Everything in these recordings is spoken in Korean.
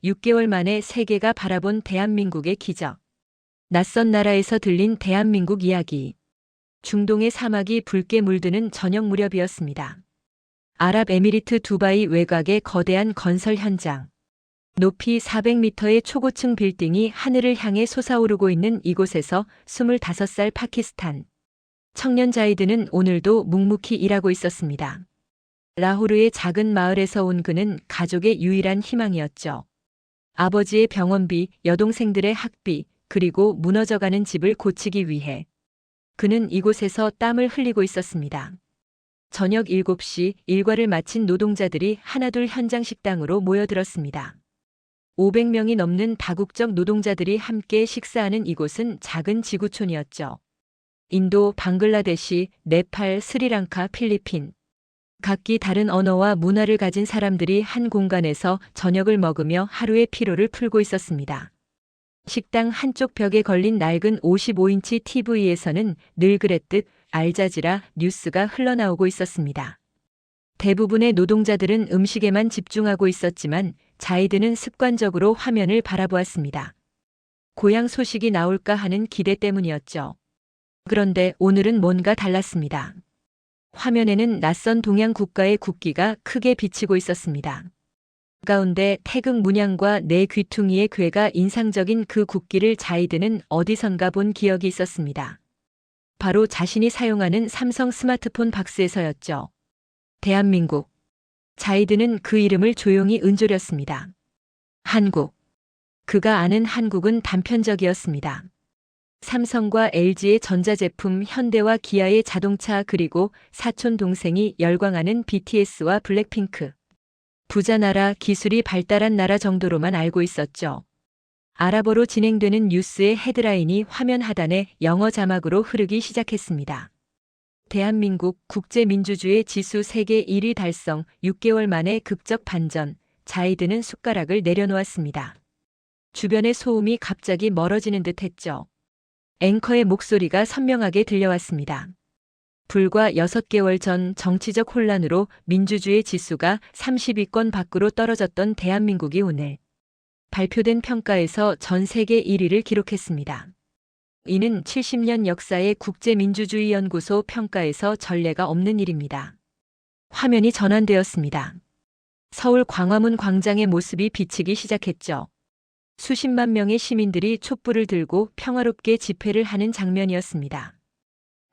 6개월 만에 세계가 바라본 대한민국의 기적. 낯선 나라에서 들린 대한민국 이야기. 중동의 사막이 붉게 물드는 저녁 무렵이었습니다. 아랍에미리트 두바이 외곽의 거대한 건설 현장. 높이 400m의 초고층 빌딩이 하늘을 향해 솟아오르고 있는 이곳에서 25살 파키스탄 청년 자이드는 오늘도 묵묵히 일하고 있었습니다. 라호르의 작은 마을에서 온 그는 가족의 유일한 희망이었죠. 아버지의 병원비, 여동생들의 학비, 그리고 무너져가는 집을 고치기 위해 그는 이곳에서 땀을 흘리고 있었습니다. 저녁 7시 일과를 마친 노동자들이 하나둘 현장 식당으로 모여들었습니다. 500명이 넘는 다국적 노동자들이 함께 식사하는 이곳은 작은 지구촌이었죠. 인도, 방글라데시, 네팔, 스리랑카, 필리핀. 각기 다른 언어와 문화를 가진 사람들이 한 공간에서 저녁을 먹으며 하루의 피로를 풀고 있었습니다. 식당 한쪽 벽에 걸린 낡은 55인치 TV에서는 늘 그랬듯 알자지라 뉴스가 흘러나오고 있었습니다. 대부분의 노동자들은 음식에만 집중하고 있었지만 자이드는 습관적으로 화면을 바라보았습니다. 고향 소식이 나올까 하는 기대 때문이었죠. 그런데 오늘은 뭔가 달랐습니다. 화면에는 낯선 동양 국가의 국기가 크게 비치고 있었습니다. 가운데 태극 문양과 네 귀퉁이의 궤가 인상적인 그 국기를 자이드는 어디선가 본 기억이 있었습니다. 바로 자신이 사용하는 삼성 스마트폰 박스에서였죠. 대한민국. 자이드는 그 이름을 조용히 은조렸습니다. 한국. 그가 아는 한국은 단편적이었습니다. 삼성과 LG의 전자제품, 현대와 기아의 자동차, 그리고 사촌 동생이 열광하는 BTS와 블랙핑크. 부자 나라, 기술이 발달한 나라 정도로만 알고 있었죠. 아랍어로 진행되는 뉴스의 헤드라인이 화면 하단에 영어 자막으로 흐르기 시작했습니다. 대한민국 국제민주주의 지수 세계 1위 달성, 6개월 만에 극적 반전. 자이드는 숟가락을 내려놓았습니다. 주변의 소음이 갑자기 멀어지는 듯 했죠. 앵커의 목소리가 선명하게 들려왔습니다. 불과 6개월 전 정치적 혼란으로 민주주의 지수가 30위권 밖으로 떨어졌던 대한민국이 오늘 발표된 평가에서 전 세계 1위를 기록했습니다. 이는 70년 역사의 국제민주주의연구소 평가에서 전례가 없는 일입니다. 화면이 전환되었습니다. 서울 광화문 광장의 모습이 비치기 시작했죠. 수십만 명의 시민들이 촛불을 들고 평화롭게 집회를 하는 장면이었습니다.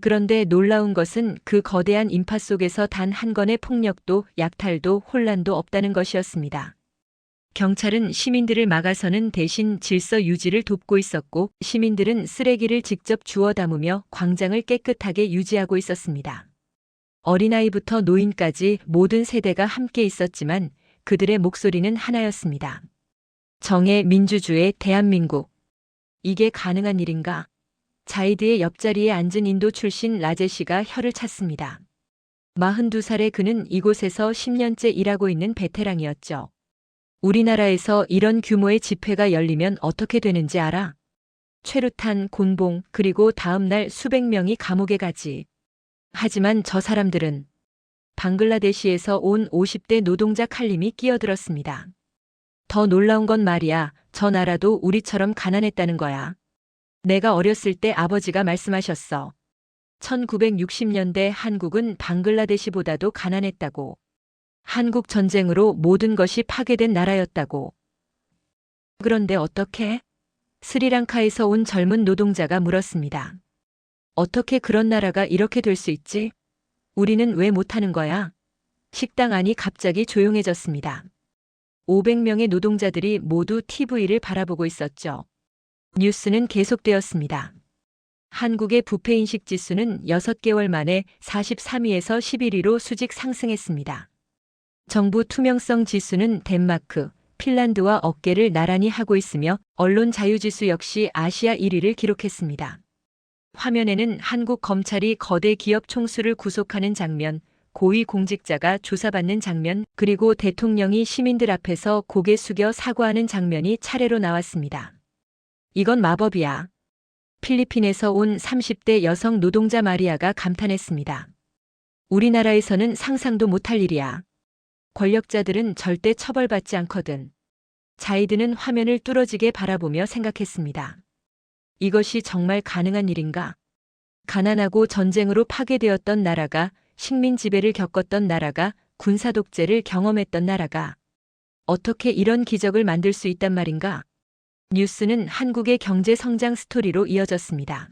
그런데 놀라운 것은 그 거대한 인파 속에서 단 한 건의 폭력도 약탈도 혼란도 없다는 것이었습니다. 경찰은 시민들을 막아서는 대신 질서 유지를 돕고 있었고 시민들은 쓰레기를 직접 주워 담으며 광장을 깨끗하게 유지하고 있었습니다. 어린아이부터 노인까지 모든 세대가 함께 있었지만 그들의 목소리는 하나였습니다. 정의, 민주주의, 대한민국. 이게 가능한 일인가? 자이드의 옆자리에 앉은 인도 출신 라제시가 혀를 찼습니다. 42살의 그는 이곳에서 10년째 일하고 있는 베테랑이었죠. 우리나라에서 이런 규모의 집회가 열리면 어떻게 되는지 알아? 최루탄, 곤봉, 그리고 다음 날 수백 명이 감옥에 가지. 하지만 저 사람들은 방글라데시에서 온 50대 노동자 칼림이 끼어들었습니다. 더 놀라운 건 말이야, 저 나라도 우리처럼 가난했다는 거야. 내가 어렸을 때 아버지가 말씀하셨어. 1960년대 한국은 방글라데시보다도 가난했다고. 한국 전쟁으로 모든 것이 파괴된 나라였다고. 그런데 어떻게? 스리랑카에서 온 젊은 노동자가 물었습니다. 어떻게 그런 나라가 이렇게 될 수 있지? 우리는 왜 못하는 거야? 식당 안이 갑자기 조용해졌습니다. 500명의 노동자들이 모두 TV를 바라보고 있었죠. 뉴스는 계속되었습니다. 한국의 부패인식 지수는 6개월 만에 43위에서 11위로 수직 상승했습니다. 정부 투명성 지수는 덴마크, 핀란드와 어깨를 나란히 하고 있으며 언론 자유지수 역시 아시아 1위를 기록했습니다. 화면에는 한국 검찰이 거대 기업 총수를 구속하는 장면, 고위 공직자가 조사받는 장면, 그리고 대통령이 시민들 앞에서 고개 숙여 사과하는 장면이 차례로 나왔습니다. 이건 마법이야. 필리핀에서 온 30대 여성 노동자 마리아가 감탄했습니다. 우리나라에서는 상상도 못할 일이야. 권력자들은 절대 처벌받지 않거든. 자이드는 화면을 뚫어지게 바라보며 생각했습니다. 이것이 정말 가능한 일인가? 가난하고 전쟁으로 파괴되었던 나라가, 식민 지배를 겪었던 나라가, 군사 독재를 경험했던 나라가 어떻게 이런 기적을 만들 수 있단 말인가? 뉴스는 한국의 경제 성장 스토리로 이어졌습니다.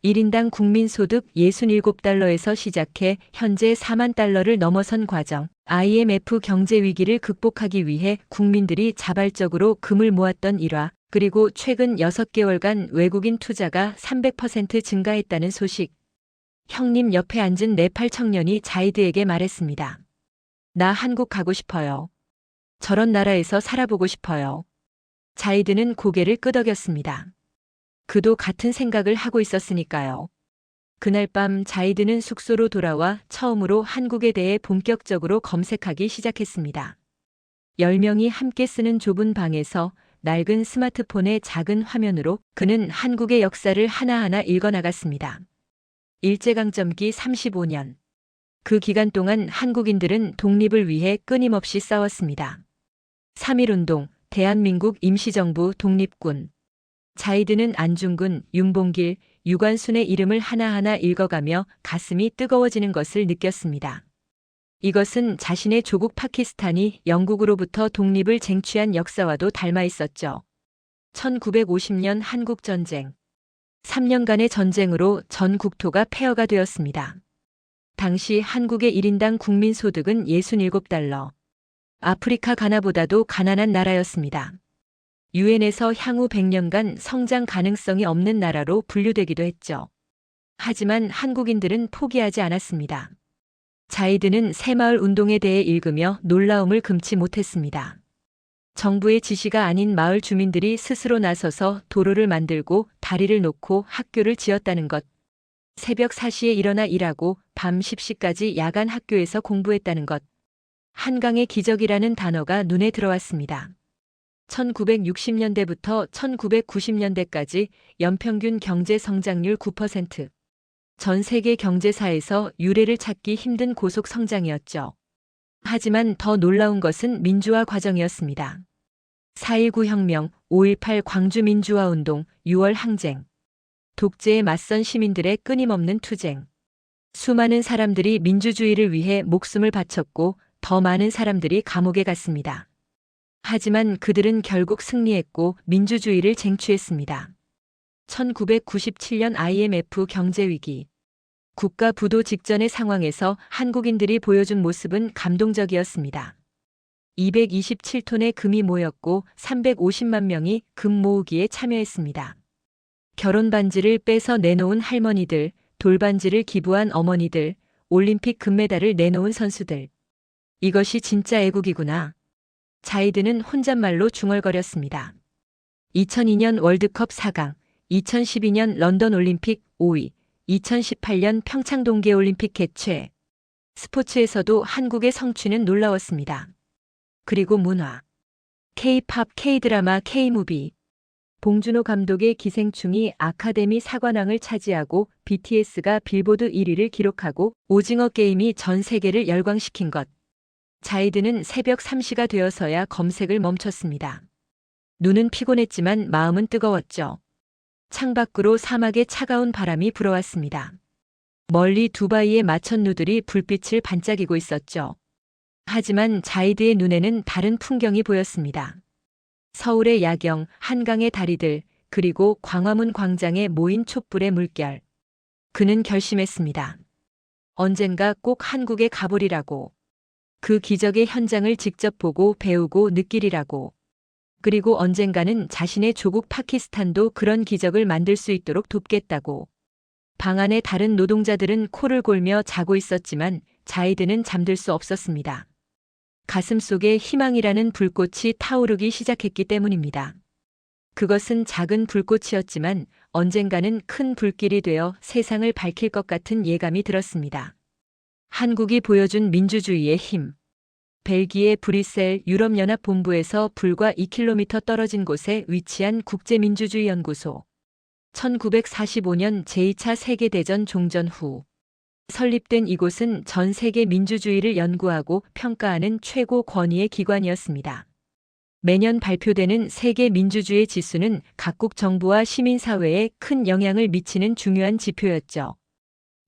1인당 국민소득 67달러에서 시작해 현재 4만 달러를 넘어선 과정, IMF 경제 위기를 극복하기 위해 국민들이 자발적으로 금을 모았던 일화, 그리고 최근 6개월간 외국인 투자가 300% 증가했다는 소식. 형님 옆에 앉은 네팔 청년이 자이드에게 말했습니다. 나 한국 가고 싶어요. 저런 나라에서 살아보고 싶어요. 자이드는 고개를 끄덕였습니다. 그도 같은 생각을 하고 있었으니까요. 그날 밤 자이드는 숙소로 돌아와 처음으로 한국에 대해 본격적으로 검색하기 시작했습니다. 10명이 함께 쓰는 좁은 방에서 낡은 스마트폰의 작은 화면으로 그는 한국의 역사를 하나하나 읽어나갔습니다. 일제강점기 35년. 그 기간 동안 한국인들은 독립을 위해 끊임없이 싸웠습니다. 3.1운동, 대한민국 임시정부 독립군. 자이드는 안중근, 윤봉길, 유관순의 이름을 하나하나 읽어가며 가슴이 뜨거워지는 것을 느꼈습니다. 이것은 자신의 조국 파키스탄이 영국으로부터 독립을 쟁취한 역사와도 닮아 있었죠. 1950년 한국전쟁. 3년간의 전쟁으로 전 국토가 폐허가 되었습니다. 당시 한국의 1인당 국민소득은 67달러. 아프리카 가나보다도 가난한 나라였습니다. 유엔에서 향후 100년간 성장 가능성이 없는 나라로 분류되기도 했죠. 하지만 한국인들은 포기하지 않았습니다. 자이드는 새마을 운동에 대해 읽으며 놀라움을 금치 못했습니다. 정부의 지시가 아닌 마을 주민들이 스스로 나서서 도로를 만들고 다리를 놓고 학교를 지었다는 것. 새벽 4시에 일어나 일하고 밤 10시까지 야간 학교에서 공부했다는 것. 한강의 기적이라는 단어가 눈에 들어왔습니다. 1960년대부터 1990년대까지 연평균 경제 성장률 9%. 전 세계 경제사에서 유례를 찾기 힘든 고속 성장이었죠. 하지만 더 놀라운 것은 민주화 과정이었습니다. 4.19 혁명, 5.18 광주 민주화운동, 6월 항쟁. 독재에 맞선 시민들의 끊임없는 투쟁. 수많은 사람들이 민주주의를 위해 목숨을 바쳤고 더 많은 사람들이 감옥에 갔습니다. 하지만 그들은 결국 승리했고 민주주의를 쟁취했습니다. 1997년 IMF 경제위기. 국가 부도 직전의 상황에서 한국인들이 보여준 모습은 감동적이었습니다. 227톤의 금이 모였고 350만 명이 금 모으기에 참여했습니다. 결혼 반지를 빼서 내놓은 할머니들, 돌반지를 기부한 어머니들, 올림픽 금메달을 내놓은 선수들. 이것이 진짜 애국이구나. 자이드는 혼잣말로 중얼거렸습니다. 2002년 월드컵 4강, 2012년 런던 올림픽 5위, 2018년 평창 동계올림픽 개최. 스포츠에서도 한국의 성취는 놀라웠습니다. 그리고 문화. K-팝, K-드라마, K-무비. 봉준호 감독의 기생충이 아카데미 사관왕을 차지하고 BTS가 빌보드 1위를 기록하고 오징어 게임이 전 세계를 열광시킨 것. 자이드는 새벽 3시가 되어서야 검색을 멈췄습니다. 눈은 피곤했지만 마음은 뜨거웠죠. 창밖으로 사막의 차가운 바람이 불어왔습니다. 멀리 두바이의 마천루들이 불빛을 반짝이고 있었죠. 하지만 자이드의 눈에는 다른 풍경이 보였습니다. 서울의 야경, 한강의 다리들, 그리고 광화문 광장에 모인 촛불의 물결. 그는 결심했습니다. 언젠가 꼭 한국에 가보리라고. 그 기적의 현장을 직접 보고 배우고 느끼리라고. 그리고 언젠가는 자신의 조국 파키스탄도 그런 기적을 만들 수 있도록 돕겠다고. 방 안의 다른 노동자들은 코를 골며 자고 있었지만 자이드는 잠들 수 없었습니다. 가슴 속에 희망이라는 불꽃이 타오르기 시작했기 때문입니다. 그것은 작은 불꽃이었지만 언젠가는 큰 불길이 되어 세상을 밝힐 것 같은 예감이 들었습니다. 한국이 보여준 민주주의의 힘. 벨기에 브뤼셀 유럽연합본부에서 불과 2km 떨어진 곳에 위치한 국제민주주의연구소. 1945년 제2차 세계대전 종전 후 설립된 이곳은 전 세계 민주주의를 연구하고 평가하는 최고 권위의 기관이었습니다. 매년 발표되는 세계 민주주의 지수는 각국 정부와 시민사회에 큰 영향을 미치는 중요한 지표였죠.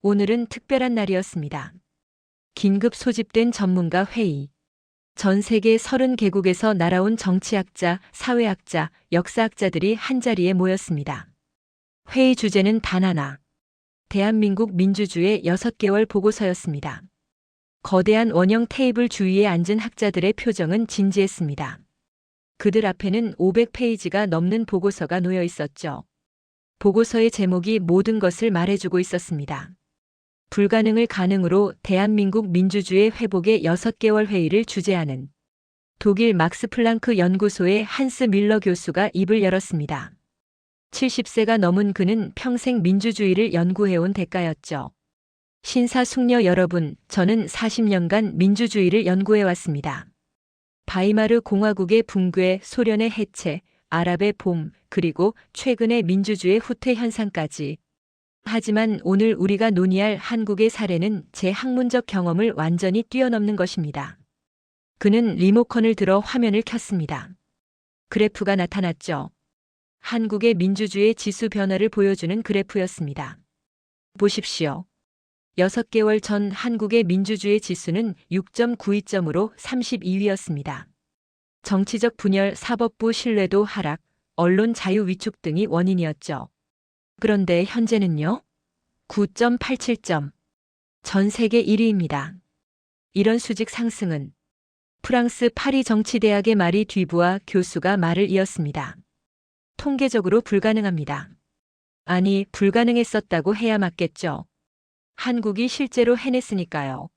오늘은 특별한 날이었습니다. 긴급 소집된 전문가 회의. 전 세계 30개국에서 날아온 정치학자, 사회학자, 역사학자들이 한자리에 모였습니다. 회의 주제는 단 하나. 대한민국 민주주의 6개월 보고서였습니다. 거대한 원형 테이블 주위에 앉은 학자들의 표정은 진지했습니다. 그들 앞에는 500페이지가 넘는 보고서가 놓여 있었죠. 보고서의 제목이 모든 것을 말해주고 있었습니다. 불가능을 가능으로 대한민국 민주주의 회복의 6개월 회의를 주재하는 독일 막스 플랑크 연구소의 한스 밀러 교수가 입을 열었습니다. 70세가 넘은 그는 평생 민주주의를 연구해온 대가였죠. 신사숙녀 여러분, 저는 40년간 민주주의를 연구해왔습니다. 바이마르 공화국의 붕괴, 소련의 해체, 아랍의 봄, 그리고 최근의 민주주의 후퇴 현상까지. 하지만 오늘 우리가 논의할 한국의 사례는 제 학문적 경험을 완전히 뛰어넘는 것입니다. 그는 리모컨을 들어 화면을 켰습니다. 그래프가 나타났죠. 한국의 민주주의 지수 변화를 보여주는 그래프였습니다. 보십시오. 6개월 전 한국의 민주주의 지수는 6.92점으로 32위였습니다. 정치적 분열, 사법부 신뢰도 하락, 언론 자유 위축 등이 원인이었죠. 그런데 현재는요? 9.87점. 전 세계 1위입니다. 이런 수직 상승은 프랑스 파리 정치대학의 마리 뒤부아 교수가 말을 이었습니다. 통계적으로 불가능합니다. 아니, 불가능했었다고 해야 맞겠죠. 한국이 실제로 해냈으니까요.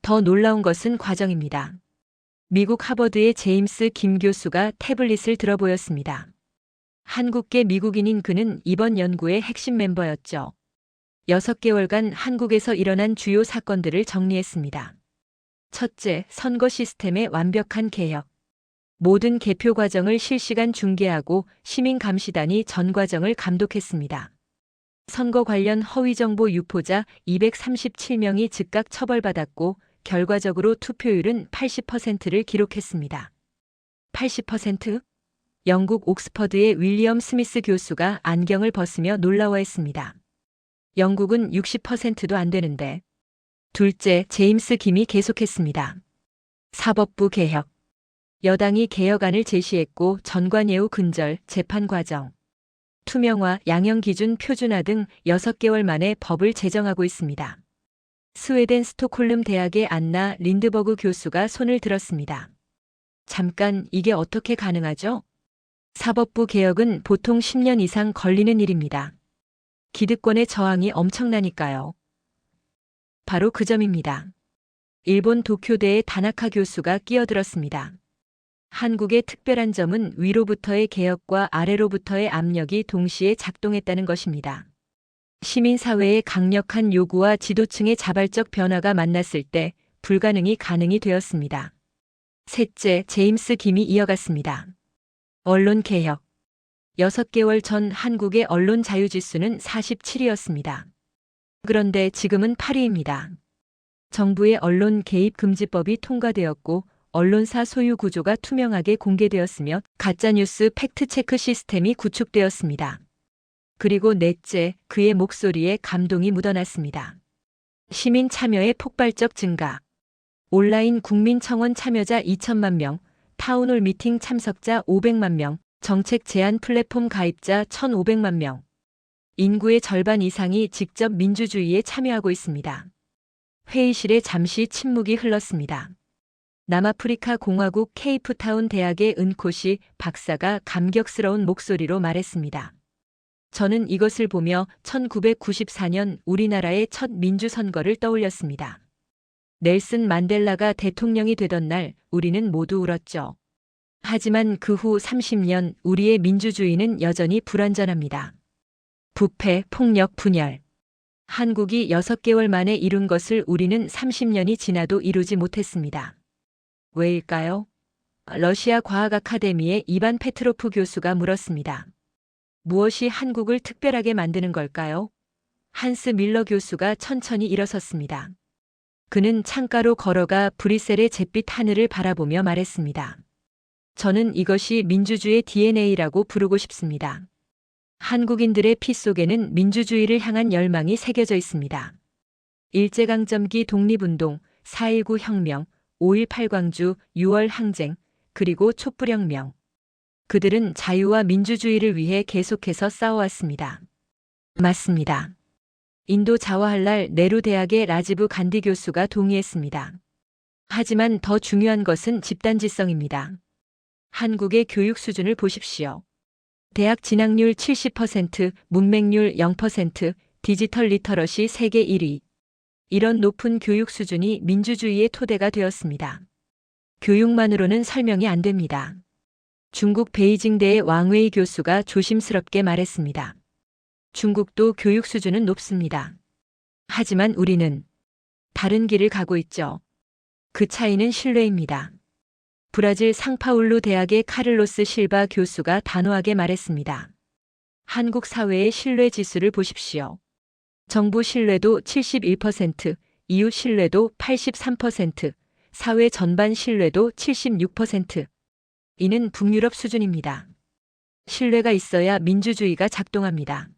더 놀라운 것은 과정입니다. 미국 하버드의 제임스 김 교수가 태블릿을 들어 보였습니다. 한국계 미국인인 그는 이번 연구의 핵심 멤버였죠. 6개월간 한국에서 일어난 주요 사건들을 정리했습니다. 첫째, 선거 시스템의 완벽한 개혁. 모든 개표 과정을 실시간 중계하고 시민감시단이 전 과정을 감독했습니다. 선거 관련 허위정보 유포자 237명이 즉각 처벌받았고 결과적으로 투표율은 80%를 기록했습니다. 80%? 영국 옥스퍼드의 윌리엄 스미스 교수가 안경을 벗으며 놀라워했습니다. 영국은 60%도 안 되는데. 둘째, 제임스 김이 계속했습니다. 사법부 개혁. 여당이 개혁안을 제시했고 전관예우 근절, 재판 과정, 투명화, 양형 기준 표준화 등 6개월 만에 법을 제정하고 있습니다. 스웨덴 스톡홀름 대학의 안나 린드버그 교수가 손을 들었습니다. 잠깐, 이게 어떻게 가능하죠? 사법부 개혁은 보통 10년 이상 걸리는 일입니다. 기득권의 저항이 엄청나니까요. 바로 그 점입니다. 일본 도쿄대의 다나카 교수가 끼어들었습니다. 한국의 특별한 점은 위로부터의 개혁과 아래로부터의 압력이 동시에 작동했다는 것입니다. 시민사회의 강력한 요구와 지도층의 자발적 변화가 만났을 때 불가능이 가능이 되었습니다. 셋째, 제임스 김이 이어갔습니다. 언론 개혁. 6개월 전 한국의 언론 자유지수는 47위였습니다. 그런데 지금은 8위입니다. 정부의 언론 개입 금지법이 통과되었고 언론사 소유 구조가 투명하게 공개되었으며 가짜뉴스 팩트체크 시스템이 구축되었습니다. 그리고 넷째, 그의 목소리에 감동이 묻어났습니다. 시민 참여의 폭발적 증가. 온라인 국민청원 참여자 2천만 명, 타운홀 미팅 참석자 500만 명, 정책 제안 플랫폼 가입자 1,500만 명. 인구의 절반 이상이 직접 민주주의에 참여하고 있습니다. 회의실에 잠시 침묵이 흘렀습니다. 남아프리카 공화국 케이프타운 대학의 은코시 박사가 감격스러운 목소리로 말했습니다. 저는 이것을 보며 1994년 우리나라의 첫 민주선거를 떠올렸습니다. 넬슨 만델라가 대통령이 되던 날 우리는 모두 울었죠. 하지만 그 후 30년 우리의 민주주의는 여전히 불완전합니다. 부패, 폭력, 분열. 한국이 6개월 만에 이룬 것을 우리는 30년이 지나도 이루지 못했습니다. 왜일까요? 러시아 과학 아카데미의 이반 페트로프 교수가 물었습니다. 무엇이 한국을 특별하게 만드는 걸까요? 한스 밀러 교수가 천천히 일어섰습니다. 그는 창가로 걸어가 브뤼셀의 잿빛 하늘을 바라보며 말했습니다. 저는 이것이 민주주의 DNA라고 부르고 싶습니다. 한국인들의 피 속에는 민주주의를 향한 열망이 새겨져 있습니다. 일제강점기 독립운동, 4.19 혁명, 5.18 광주, 6월 항쟁, 그리고 촛불혁명. 그들은 자유와 민주주의를 위해 계속해서 싸워왔습니다. 맞습니다. 인도 자와할랄 네루 대학의 라지브 간디 교수가 동의했습니다. 하지만 더 중요한 것은 집단지성입니다. 한국의 교육 수준을 보십시오. 대학 진학률 70%, 문맹률 0%, 디지털 리터러시 세계 1위. 이런 높은 교육 수준이 민주주의의 토대가 되었습니다. 교육만으로는 설명이 안 됩니다. 중국 베이징대의 왕웨이 교수가 조심스럽게 말했습니다. 중국도 교육 수준은 높습니다. 하지만 우리는 다른 길을 가고 있죠. 그 차이는 신뢰입니다. 브라질 상파울루 대학의 카를로스 실바 교수가 단호하게 말했습니다. 한국 사회의 신뢰 지수를 보십시오. 정부 신뢰도 71%, 이웃 신뢰도 83%, 사회 전반 신뢰도 76%. 이는 북유럽 수준입니다. 신뢰가 있어야 민주주의가 작동합니다.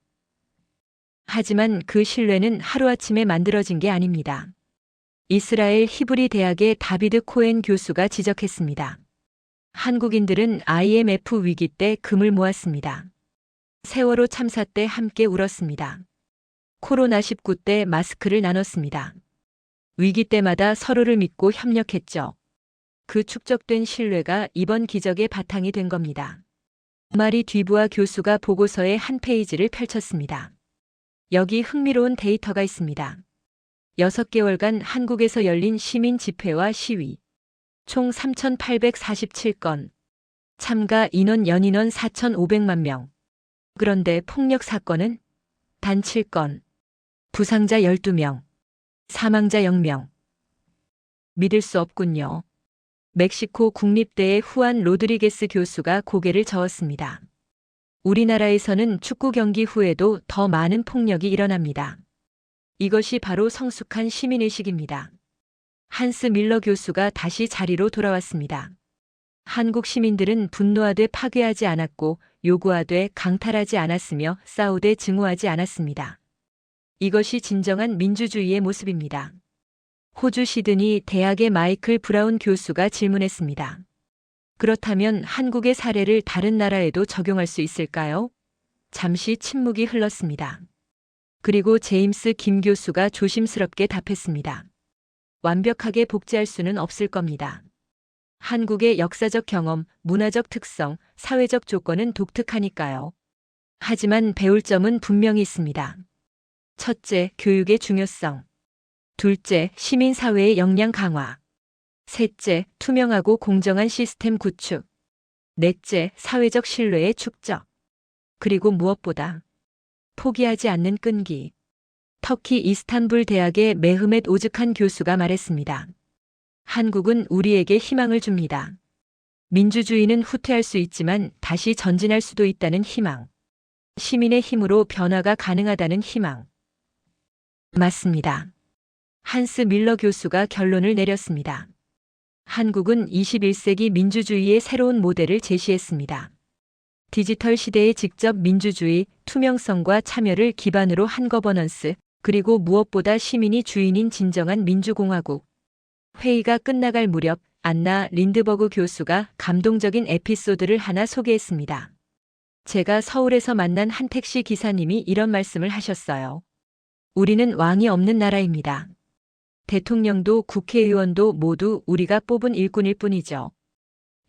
하지만 그 신뢰는 하루아침에 만들어진 게 아닙니다. 이스라엘 히브리 대학의 다비드 코엔 교수가 지적했습니다. 한국인들은 IMF 위기 때 금을 모았습니다. 세월호 참사 때 함께 울었습니다. 코로나19 때 마스크를 나눴습니다. 위기 때마다 서로를 믿고 협력했죠. 그 축적된 신뢰가 이번 기적의 바탕이 된 겁니다. 마리 뒤부아 교수가 보고서의 한 페이지를 펼쳤습니다. 여기 흥미로운 데이터가 있습니다. 6개월간 한국에서 열린 시민 집회와 시위. 총 3,847건. 참가 인원 연인원 4,500만 명. 그런데 폭력 사건은 단 7건. 부상자 12명. 사망자 0명. 믿을 수 없군요. 멕시코 국립대의 후안 로드리게스 교수가 고개를 저었습니다. 우리나라에서는 축구 경기 후에도 더 많은 폭력이 일어납니다. 이것이 바로 성숙한 시민의식입니다. 한스 밀러 교수가 다시 자리로 돌아왔습니다. 한국 시민들은 분노하되 파괴하지 않았고 요구하되 강탈하지 않았으며 싸우되 증오하지 않았습니다. 이것이 진정한 민주주의의 모습입니다. 호주 시드니 대학의 마이클 브라운 교수가 질문했습니다. 그렇다면 한국의 사례를 다른 나라에도 적용할 수 있을까요? 잠시 침묵이 흘렀습니다. 그리고 제임스 김 교수가 조심스럽게 답했습니다. 완벽하게 복제할 수는 없을 겁니다. 한국의 역사적 경험, 문화적 특성, 사회적 조건은 독특하니까요. 하지만 배울 점은 분명히 있습니다. 첫째, 교육의 중요성. 둘째, 시민사회의 역량 강화. 셋째, 투명하고 공정한 시스템 구축. 넷째, 사회적 신뢰의 축적. 그리고 무엇보다 포기하지 않는 끈기. 터키 이스탄불 대학의 메흐멧 오즈칸 교수가 말했습니다. 한국은 우리에게 희망을 줍니다. 민주주의는 후퇴할 수 있지만 다시 전진할 수도 있다는 희망. 시민의 힘으로 변화가 가능하다는 희망. 맞습니다. 한스 밀러 교수가 결론을 내렸습니다. 한국은 21세기 민주주의의 새로운 모델을 제시했습니다. 디지털 시대의 직접 민주주의, 투명성과 참여를 기반으로 한 거버넌스, 그리고 무엇보다 시민이 주인인 진정한 민주공화국. 회의가 끝나갈 무렵 안나 린드버그 교수가 감동적인 에피소드를 하나 소개했습니다. 제가 서울에서 만난 한 택시 기사님이 이런 말씀을 하셨어요. 우리는 왕이 없는 나라입니다. 대통령도 국회의원도 모두 우리가 뽑은 일꾼일 뿐이죠.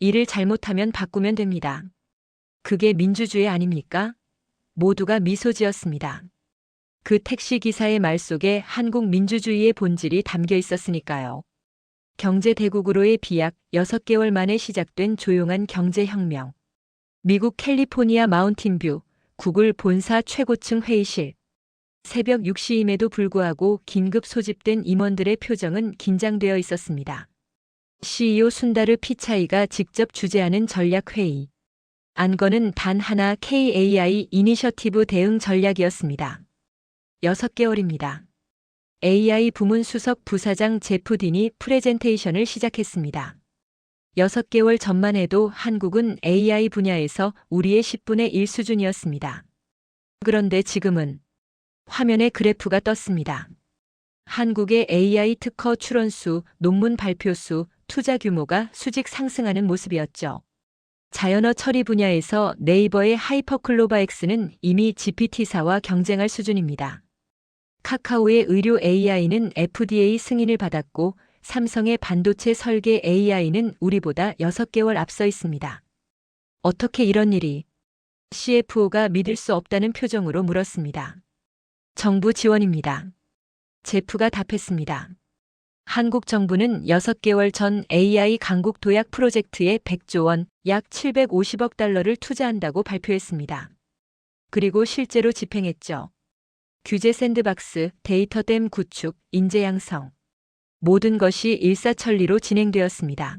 일을 잘못하면 바꾸면 됩니다. 그게 민주주의 아닙니까? 모두가 미소 지었습니다. 그 택시 기사의 말 속에 한국 민주주의의 본질이 담겨 있었으니까요. 경제 대국으로의 비약 6개월 만에 시작된 조용한 경제혁명. 미국 캘리포니아 마운틴뷰, 구글 본사 최고층 회의실. 새벽 6시임에도 불구하고 긴급 소집된 임원들의 표정은 긴장되어 있었습니다. CEO 순다르 피차이가 직접 주재하는 전략회의. 안건은 단 하나 KAI 이니셔티브 대응 전략이었습니다. 6개월입니다. AI 부문 수석 부사장 제프 딘이 프레젠테이션을 시작했습니다. 6개월 전만 해도 한국은 AI 분야에서 우리의 10분의 1 수준이었습니다. 그런데 지금은 화면에 그래프가 떴습니다. 한국의 AI 특허 출원수, 논문 발표수, 투자 규모가 수직 상승하는 모습이었죠. 자연어 처리 분야에서 네이버의 하이퍼클로바엑스는 이미 GPT사와 경쟁할 수준입니다. 카카오의 의료 AI는 FDA 승인을 받았고 삼성의 반도체 설계 AI는 우리보다 6개월 앞서 있습니다. 어떻게 이런 일이? CFO가 믿을 수 없다는 표정으로 물었습니다. 정부 지원입니다. 제프가 답했습니다. 한국 정부는 6개월 전 AI 강국 도약 프로젝트에 100조 원, 약 750억 달러를 투자한다고 발표했습니다. 그리고 실제로 집행했죠. 규제 샌드박스, 데이터댐 구축, 인재 양성. 모든 것이 일사천리로 진행되었습니다.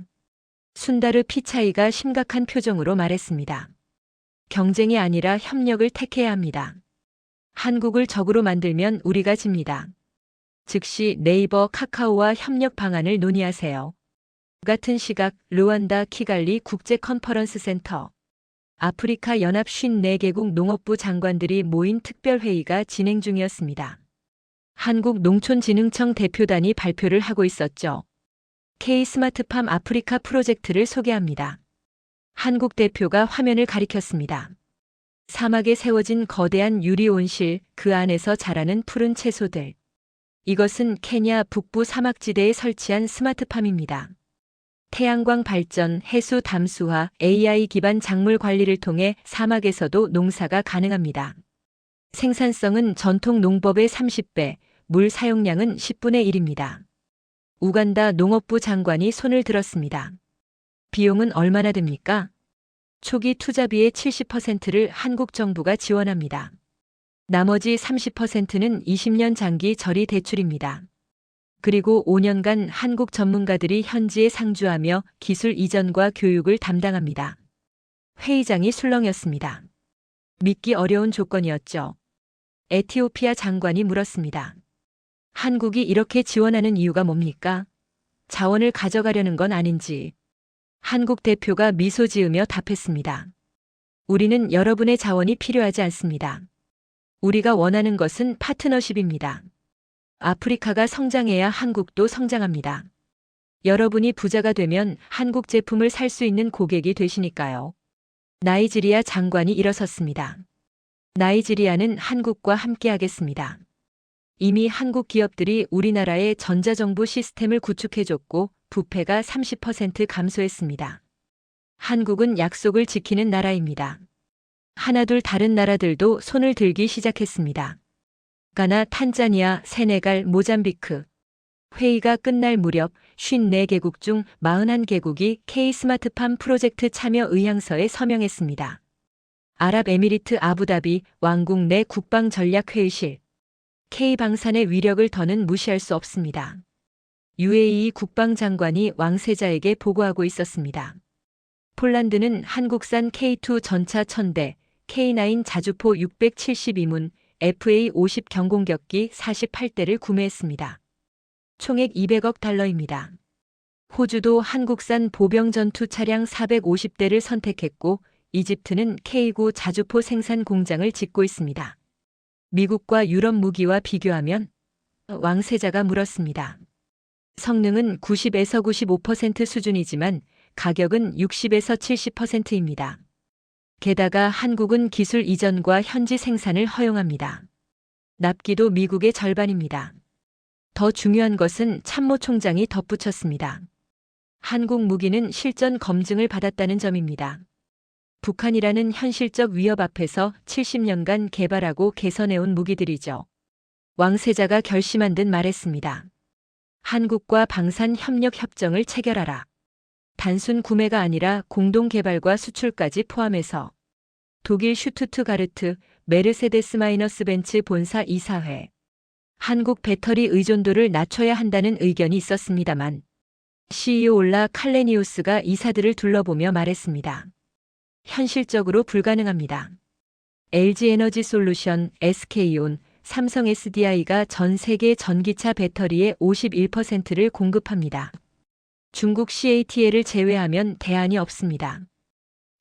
순다르 피차이가 심각한 표정으로 말했습니다. 경쟁이 아니라 협력을 택해야 합니다. 한국을 적으로 만들면 우리가 집니다. 즉시 네이버, 카카오와 협력 방안을 논의하세요. 같은 시각 르완다 키갈리 국제 컨퍼런스 센터. 아프리카 연합 54개국 농업부 장관들이 모인 특별회의가 진행 중이었습니다. 한국농촌진흥청 대표단이 발표를 하고 있었죠. K-스마트팜 아프리카 프로젝트를 소개합니다. 한국 대표가 화면을 가리켰습니다. 사막에 세워진 거대한 유리 온실, 그 안에서 자라는 푸른 채소들. 이것은 케냐 북부 사막지대에 설치한 스마트팜입니다. 태양광 발전, 해수 담수화, AI 기반 작물 관리를 통해 사막에서도 농사가 가능합니다. 생산성은 전통 농법의 30배, 물 사용량은 10분의 1입니다. 우간다 농업부 장관이 손을 들었습니다. 비용은 얼마나 됩니까? 초기 투자비의 70%를 한국 정부가 지원합니다. 나머지 30%는 20년 장기 저리 대출입니다. 그리고 5년간 한국 전문가들이 현지에 상주하며 기술 이전과 교육을 담당합니다. 회의장이 술렁였습니다. 믿기 어려운 조건이었죠. 에티오피아 장관이 물었습니다. 한국이 이렇게 지원하는 이유가 뭡니까? 자원을 가져가려는 건 아닌지. 한국 대표가 미소 지으며 답했습니다. 우리는 여러분의 자원이 필요하지 않습니다. 우리가 원하는 것은 파트너십입니다. 아프리카가 성장해야 한국도 성장합니다. 여러분이 부자가 되면 한국 제품을 살 수 있는 고객이 되시니까요. 나이지리아 장관이 일어섰습니다. 나이지리아는 한국과 함께하겠습니다. 이미 한국 기업들이 우리나라의 전자정부 시스템을 구축해줬고 부패가 30% 감소했습니다. 한국은 약속을 지키는 나라입니다. 하나둘 다른 나라들도 손을 들기 시작했습니다. 가나, 탄자니아, 세네갈, 모잠비크. 회의가 끝날 무렵 54개국 중 41개국이 K-스마트팜 프로젝트 참여 의향서에 서명했습니다. 아랍에미리트 아부다비 왕국 내 국방전략회의실. K방산의 위력을 더는 무시할 수 없습니다. UAE 국방장관이 왕세자에게 보고하고 있었습니다. 폴란드는 한국산 K2 전차 1000대, K9 자주포 672문, FA50 경공격기 48대를 구매했습니다. 총액 200억 달러입니다. 호주도 한국산 보병 전투 차량 450대를 선택했고 이집트는 K9 자주포 생산 공장을 짓고 있습니다. 미국과 유럽 무기와 비교하면? 왕세자가 물었습니다. 성능은 90에서 95% 수준이지만 가격은 60에서 70%입니다. 게다가 한국은 기술 이전과 현지 생산을 허용합니다. 납기도 미국의 절반입니다. 더 중요한 것은 참모 총장이 덧붙였습니다. 한국 무기는 실전 검증을 받았다는 점입니다. 북한이라는 현실적 위협 앞에서 70년간 개발하고 개선해온 무기들이죠. 왕세자가 결심한 듯 말했습니다. 한국과 방산 협력 협정을 체결하라. 단순 구매가 아니라 공동 개발과 수출까지 포함해서 독일 슈투트가르트 메르세데스-벤츠 본사 이사회. 한국 배터리 의존도를 낮춰야 한다는 의견이 있었습니다만 CEO 올라 칼레니우스가 이사들을 둘러보며 말했습니다. 현실적으로 불가능합니다. LG에너지솔루션, SK온, 삼성 SDI가 전 세계 전기차 배터리의 51%를 공급합니다. 중국 CATL을 제외하면 대안이 없습니다.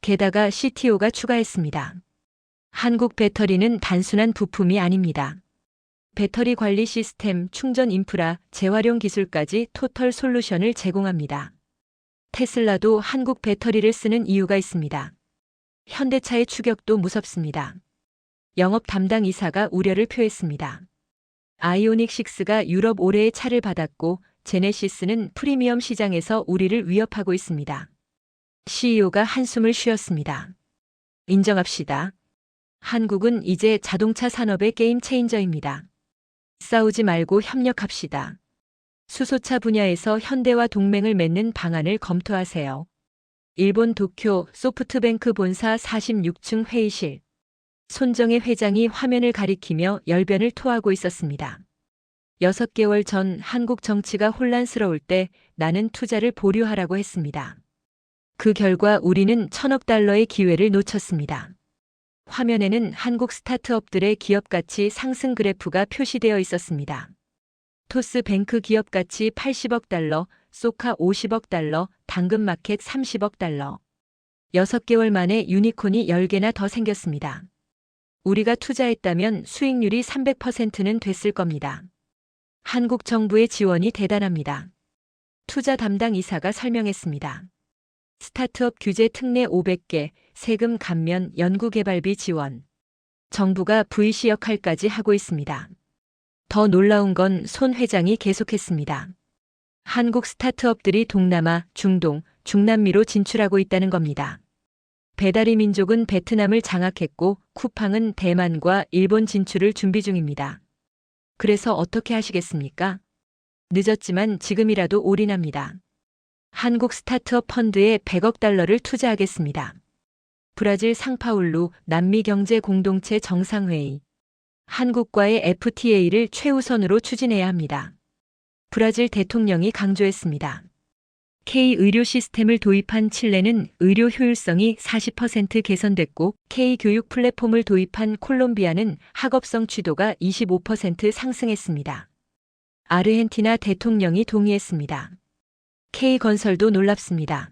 게다가 CTO가 추가했습니다. 한국 배터리는 단순한 부품이 아닙니다. 배터리 관리 시스템, 충전 인프라, 재활용 기술까지 토털 솔루션을 제공합니다. 테슬라도 한국 배터리를 쓰는 이유가 있습니다. 현대차의 추격도 무섭습니다. 영업 담당 이사가 우려를 표했습니다. 아이오닉 6가 유럽 올해의 차를 받았고 제네시스는 프리미엄 시장에서 우리를 위협하고 있습니다. CEO가 한숨을 쉬었습니다. 인정합시다. 한국은 이제 자동차 산업의 게임 체인저입니다. 싸우지 말고 협력합시다. 수소차 분야에서 현대와 동맹을 맺는 방안을 검토하세요. 일본 도쿄 소프트뱅크 본사 46층 회의실. 손정혜 회장이 화면을 가리키며 열변을 토하고 있었습니다. 6개월 전 한국 정치가 혼란스러울 때 나는 투자를 보류하라고 했습니다. 그 결과 우리는 1,000억 달러의 기회를 놓쳤습니다. 화면에는 한국 스타트업들의 기업 가치 상승 그래프가 표시되어 있었습니다. 토스뱅크 기업 가치 80억 달러, 소카 50억 달러, 당근마켓 30억 달러. 6개월 만에 유니콘이 10개나 더 생겼습니다. 우리가 투자했다면 수익률이 300%는 됐을 겁니다. 한국 정부의 지원이 대단합니다. 투자 담당 이사가 설명했습니다. 스타트업 규제 특례 500개, 세금 감면, 연구개발비 지원. 정부가 VC 역할까지 하고 있습니다. 더 놀라운 건 손 회장이 계속했습니다. 한국 스타트업들이 동남아, 중동, 중남미로 진출하고 있다는 겁니다. 배달의 민족은 베트남을 장악했고 쿠팡은 대만과 일본 진출을 준비 중입니다. 그래서 어떻게 하시겠습니까? 늦었지만 지금이라도 올인합니다. 한국 스타트업 펀드에 100억 달러를 투자하겠습니다. 브라질 상파울루 남미 경제 공동체 정상회의. 한국과의 FTA를 최우선으로 추진해야 합니다. 브라질 대통령이 강조했습니다. K-의료 시스템을 도입한 칠레는 의료 효율성이 40% 개선됐고 K-교육 플랫폼을 도입한 콜롬비아는 학업성 취도가 25% 상승했습니다. 아르헨티나 대통령이 동의했습니다. K건설도 놀랍습니다.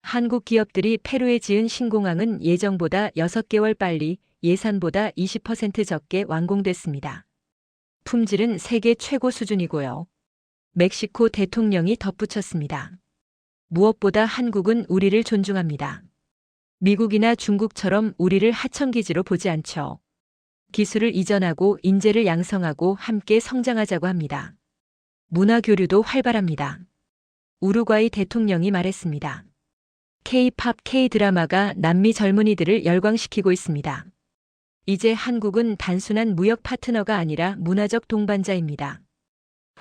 한국 기업들이 페루에 지은 신공항은 예정보다 6개월 빨리, 예산보다 20% 적게 완공됐습니다. 품질은 세계 최고 수준이고요. 멕시코 대통령이 덧붙였습니다. 무엇보다 한국은 우리를 존중합니다. 미국이나 중국처럼 우리를 하청기지로 보지 않죠. 기술을 이전하고 인재를 양성하고 함께 성장하자고 합니다. 문화교류도 활발합니다. 우루과이 대통령이 말했습니다. K-팝, K-드라마가 남미 젊은이들을 열광시키고 있습니다. 이제 한국은 단순한 무역 파트너가 아니라 문화적 동반자입니다.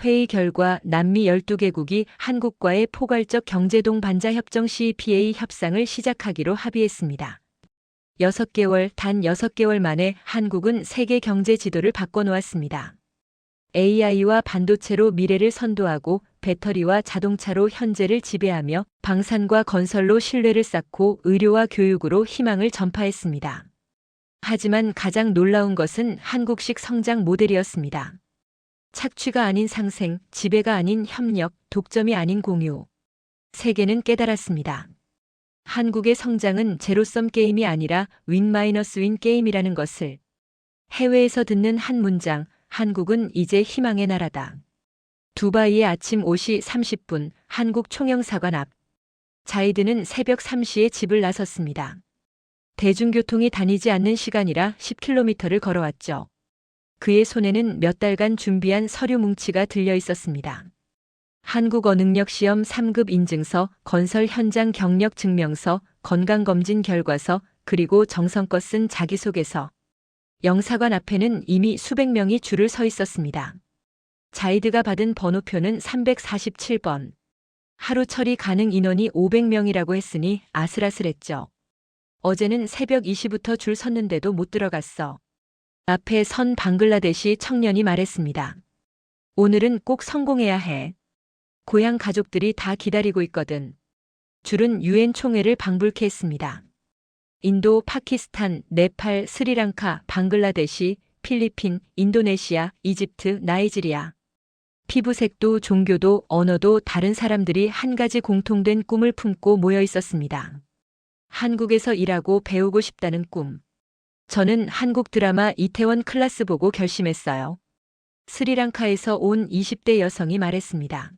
회의 결과 남미 12개국이 한국과의 포괄적 경제동반자 협정 CEPA 협상을 시작하기로 합의했습니다. 단 6개월 만에 한국은 세계 경제 지도를 바꿔놓았습니다. AI와 반도체로 미래를 선도하고 배터리와 자동차로 현재를 지배하며 방산과 건설로 신뢰를 쌓고 의료와 교육으로 희망을 전파했습니다. 하지만 가장 놀라운 것은 한국식 성장 모델이었습니다. 착취가 아닌 상생, 지배가 아닌 협력, 독점이 아닌 공유. 세계는 깨달았습니다. 한국의 성장은 제로섬 게임이 아니라 윈-윈 게임이라는 것을. 해외에서 듣는 한 문장, 한국은 이제 희망의 나라다. 두바이의 아침 5시 30분, 한국 총영사관 앞. 자이드는 새벽 3시에 집을 나섰습니다. 대중교통이 다니지 않는 시간이라 10km를 걸어왔죠. 그의 손에는 몇 달간 준비한 서류 뭉치가 들려 있었습니다. 한국어 능력 시험 3급 인증서, 건설 현장 경력 증명서, 건강검진 결과서, 그리고 정성껏 쓴 자기소개서. 영사관 앞에는 이미 수백 명이 줄을 서 있었습니다. 자이드가 받은 번호표는 347번. 하루 처리 가능 인원이 500명이라고 했으니 아슬아슬했죠. 어제는 새벽 2시부터 줄 섰는데도 못 들어갔어. 앞에 선 방글라데시 청년이 말했습니다. 오늘은 꼭 성공해야 해. 고향 가족들이 다 기다리고 있거든. 줄은 유엔 총회를 방불케 했습니다. 인도, 파키스탄, 네팔, 스리랑카, 방글라데시, 필리핀, 인도네시아, 이집트, 나이지리아. 피부색도 종교도 언어도 다른 사람들이 한 가지 공통된 꿈을 품고 모여 있었습니다. 한국에서 일하고 배우고 싶다는 꿈. 저는 한국 드라마 이태원 클라스 보고 결심했어요. 스리랑카에서 온 20대 여성이 말했습니다.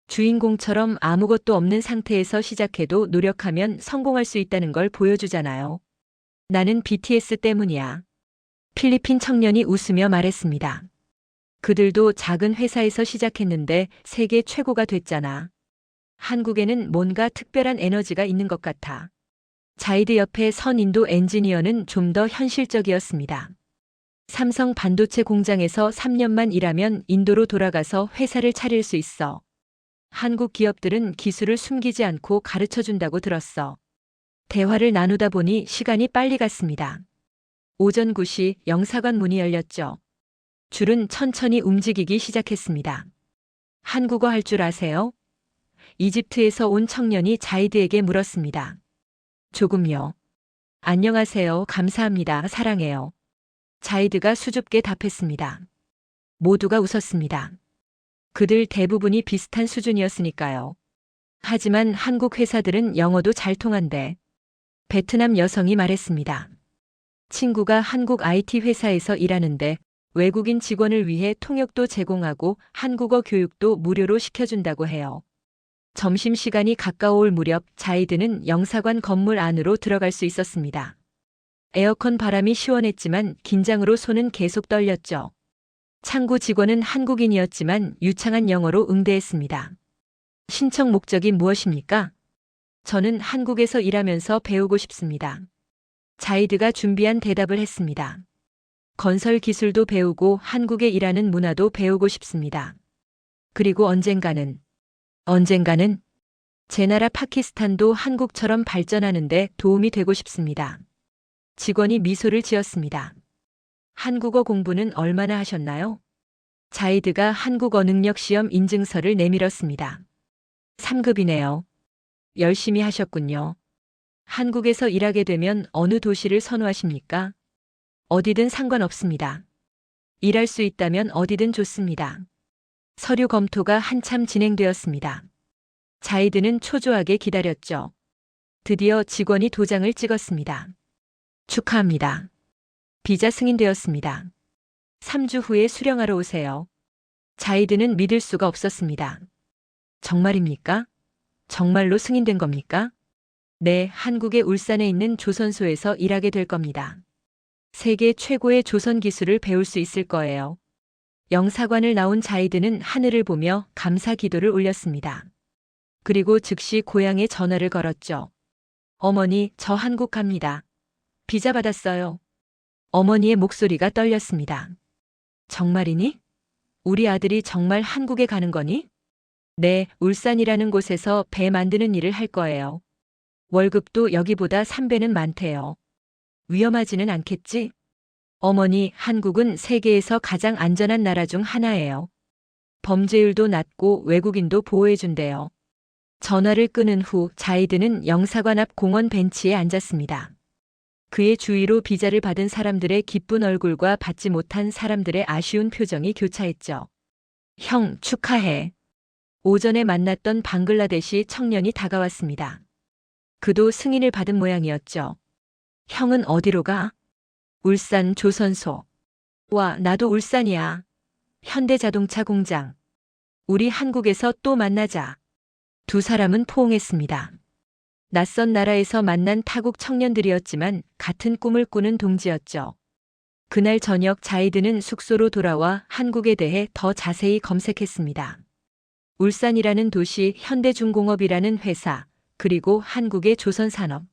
주인공처럼 아무것도 없는 상태에서 시작해도 노력하면 성공할 수 있다는 걸 보여주잖아요. 나는 BTS 때문이야. 필리핀 청년이 웃으며 말했습니다. 그들도 작은 회사에서 시작했는데 세계 최고가 됐잖아. 한국에는 뭔가 특별한 에너지가 있는 것 같아. 자이드 옆에 선 인도 엔지니어는 좀 더 현실적이었습니다. 삼성 반도체 공장에서 3년만 일하면 인도로 돌아가서 회사를 차릴 수 있어. 한국 기업들은 기술을 숨기지 않고 가르쳐 준다고 들었어. 대화를 나누다 보니 시간이 빨리 갔습니다. 오전 9시 영사관 문이 열렸죠. 줄은 천천히 움직이기 시작했습니다. 한국어 할 줄 아세요? 이집트에서 온 청년이 자이드에게 물었습니다. 조금요. 안녕하세요. 감사합니다. 사랑해요. 자이드가 수줍게 답했습니다. 모두가 웃었습니다. 그들 대부분이 비슷한 수준이었으니까요. 하지만 한국 회사들은 영어도 잘 통한대. 베트남 여성이 말했습니다. 친구가 한국 IT 회사에서 일하는데 외국인 직원을 위해 통역도 제공하고 한국어 교육도 무료로 시켜준다고 해요. 점심시간이 가까워올 무렵 자이드는 영사관 건물 안으로 들어갈 수 있었습니다. 에어컨 바람이 시원했지만 긴장으로 손은 계속 떨렸죠. 창구 직원은 한국인이었지만 유창한 영어로 응대했습니다. 신청 목적이 무엇입니까? 저는 한국에서 일하면서 배우고 싶습니다. 자이드가 준비한 대답을 했습니다. 건설 기술도 배우고 한국에 일하는 문화도 배우고 싶습니다. 그리고 언젠가는 제 나라 파키스탄도 한국처럼 발전하는데 도움이 되고 싶습니다. 직원이 미소를 지었습니다. 한국어 공부는 얼마나 하셨나요? 자이드가 한국어 능력 시험 인증서를 내밀었습니다. 3급이네요. 열심히 하셨군요. 한국에서 일하게 되면 어느 도시를 선호하십니까? 어디든 상관없습니다. 일할 수 있다면 어디든 좋습니다. 서류 검토가 한참 진행되었습니다. 자이드는 초조하게 기다렸죠. 드디어 직원이 도장을 찍었습니다. 축하합니다. 비자 승인되었습니다. 3주 후에 수령하러 오세요. 자이드는 믿을 수가 없었습니다. 정말입니까? 정말로 승인된 겁니까? 네, 한국의 울산에 있는 조선소에서 일하게 될 겁니다. 세계 최고의 조선 기술을 배울 수 있을 거예요. 영사관을 나온 자이드는 하늘을 보며 감사 기도를 올렸습니다. 그리고 즉시 고향에 전화를 걸었죠. 어머니, 저 한국 갑니다. 비자 받았어요. 어머니의 목소리가 떨렸습니다. 정말이니? 우리 아들이 정말 한국에 가는 거니? 네, 울산이라는 곳에서 배 만드는 일을 할 거예요. 월급도 여기보다 3배는 많대요. 위험하지는 않겠지? 어머니, 한국은 세계에서 가장 안전한 나라 중 하나예요. 범죄율도 낮고 외국인도 보호해준대요. 전화를 끊은 후 자이드는 영사관 앞 공원 벤치에 앉았습니다. 그의 주위로 비자를 받은 사람들의 기쁜 얼굴과 받지 못한 사람들의 아쉬운 표정이 교차했죠. 형, 축하해. 오전에 만났던 방글라데시 청년이 다가왔습니다. 그도 승인을 받은 모양이었죠. 형은 어디로 가? 울산 조선소. 와, 나도 울산이야. 현대자동차 공장. 우리 한국에서 또 만나자. 두 사람은 포옹했습니다. 낯선 나라에서 만난 타국 청년들이었지만 같은 꿈을 꾸는 동지였죠. 그날 저녁 자이드는 숙소로 돌아와 한국에 대해 더 자세히 검색했습니다. 울산이라는 도시, 현대중공업이라는 회사, 그리고 한국의 조선산업.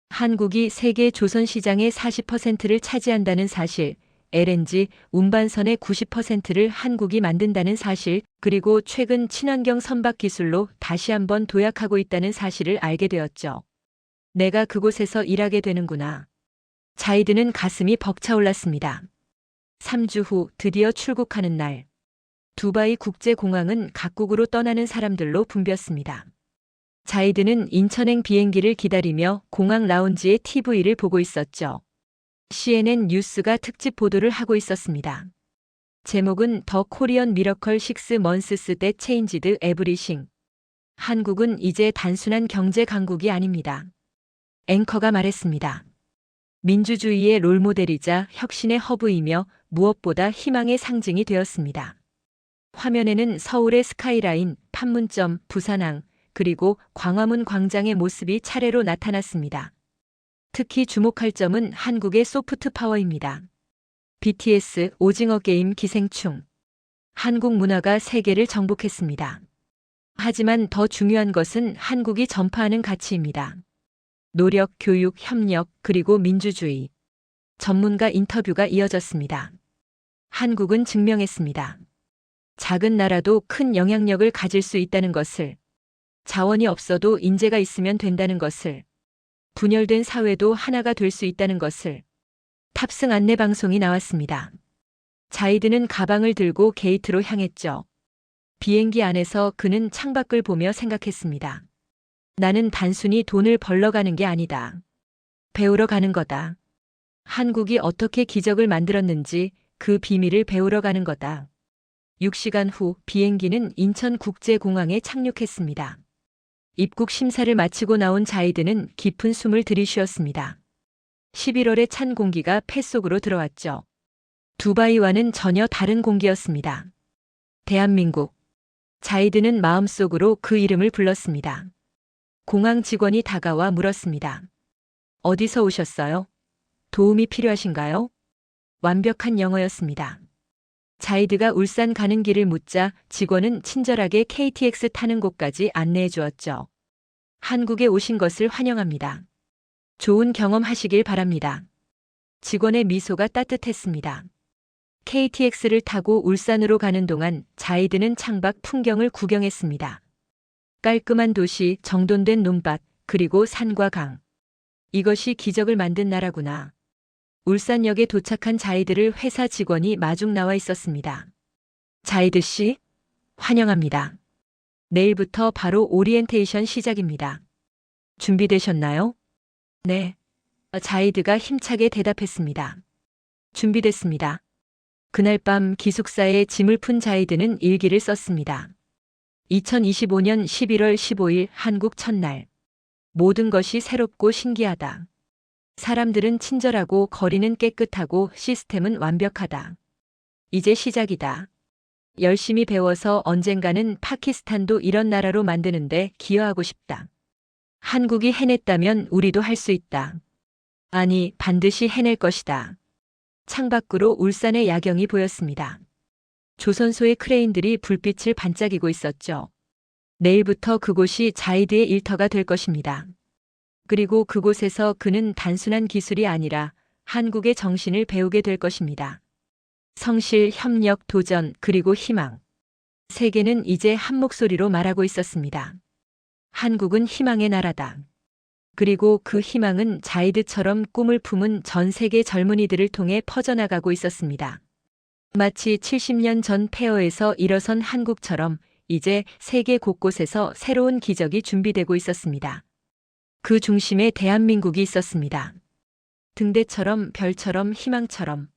한국이 세계 조선 시장의 40%를 차지한다는 사실, LNG, 운반선의 90%를 한국이 만든다는 사실, 그리고 최근 친환경 선박 기술로 다시 한번 도약하고 있다는 사실을 알게 되었죠. 내가 그곳에서 일하게 되는구나. 자이드는 가슴이 벅차올랐습니다. 3주 후 드디어 출국하는 날. 두바이 국제공항은 각국으로 떠나는 사람들로 붐볐습니다. 자이드는 인천행 비행기를 기다리며 공항 라운지의 TV를 보고 있었죠. CNN 뉴스가 특집 보도를 하고 있었습니다. 제목은 더 코리안 미러컬 6 months that changed everything. 한국은 이제 단순한 경제 강국이 아닙니다. 앵커가 말했습니다. 민주주의의 롤모델이자 혁신의 허브이며 무엇보다 희망의 상징이 되었습니다. 화면에는 서울의 스카이라인, 판문점, 부산항, 그리고 광화문 광장의 모습이 차례로 나타났습니다. 특히 주목할 점은 한국의 소프트 파워입니다. BTS, 오징어 게임 기생충. 한국 문화가 세계를 정복했습니다. 하지만 더 중요한 것은 한국이 전파하는 가치입니다. 노력, 교육, 협력, 그리고 민주주의. 전문가 인터뷰가 이어졌습니다. 한국은 증명했습니다. 작은 나라도 큰 영향력을 가질 수 있다는 것을, 자원이 없어도 인재가 있으면 된다는 것을, 분열된 사회도 하나가 될 수 있다는 것을. 탑승 안내 방송이 나왔습니다. 자이드는 가방을 들고 게이트로 향했죠. 비행기 안에서 그는 창밖을 보며 생각했습니다. 나는 단순히 돈을 벌러 가는 게 아니다. 배우러 가는 거다. 한국이 어떻게 기적을 만들었는지 그 비밀을 배우러 가는 거다. 6시간 후 비행기는 인천국제공항에 착륙했습니다. 입국 심사를 마치고 나온 자이드는 깊은 숨을 들이쉬었습니다. 11월의 찬 공기가 폐 속으로 들어왔죠. 두바이와는 전혀 다른 공기였습니다. 대한민국. 자이드는 마음속으로 그 이름을 불렀습니다. 공항 직원이 다가와 물었습니다. 어디서 오셨어요? 도움이 필요하신가요? 완벽한 영어였습니다. 자이드가 울산 가는 길을 묻자 직원은 친절하게 KTX 타는 곳까지 안내해 주었죠. 한국에 오신 것을 환영합니다. 좋은 경험 하시길 바랍니다. 직원의 미소가 따뜻했습니다. KTX를 타고 울산으로 가는 동안 자이드는 창밖 풍경을 구경했습니다. 깔끔한 도시, 정돈된 논밭, 그리고 산과 강. 이것이 기적을 만든 나라구나. 울산역에 도착한 자이드를 회사 직원이 마중 나와 있었습니다. 자이드 씨, 환영합니다. 내일부터 바로 오리엔테이션 시작입니다. 준비되셨나요? 네. 자이드가 힘차게 대답했습니다. 준비됐습니다. 그날 밤 기숙사에 짐을 푼 자이드는 일기를 썼습니다. 2025년 11월 15일 한국 첫날. 모든 것이 새롭고 신기하다. 사람들은 친절하고 거리는 깨끗하고 시스템은 완벽하다. 이제 시작이다. 열심히 배워서 언젠가는 파키스탄도 이런 나라로 만드는데 기여하고 싶다. 한국이 해냈다면 우리도 할 수 있다. 아니, 반드시 해낼 것이다. 창밖으로 울산의 야경이 보였습니다. 조선소의 크레인들이 불빛을 반짝이고 있었죠. 내일부터 그곳이 자이드의 일터가 될 것입니다. 그리고 그곳에서 그는 단순한 기술이 아니라 한국의 정신을 배우게 될 것입니다. 성실, 협력, 도전, 그리고 희망. 세계는 이제 한 목소리로 말하고 있었습니다. 한국은 희망의 나라다. 그리고 그 희망은 자이드처럼 꿈을 품은 전 세계 젊은이들을 통해 퍼져나가고 있었습니다. 마치 70년 전 폐허에서 일어선 한국처럼 이제 세계 곳곳에서 새로운 기적이 준비되고 있었습니다. 그 중심에 대한민국이 있었습니다. 등대처럼 별처럼 희망처럼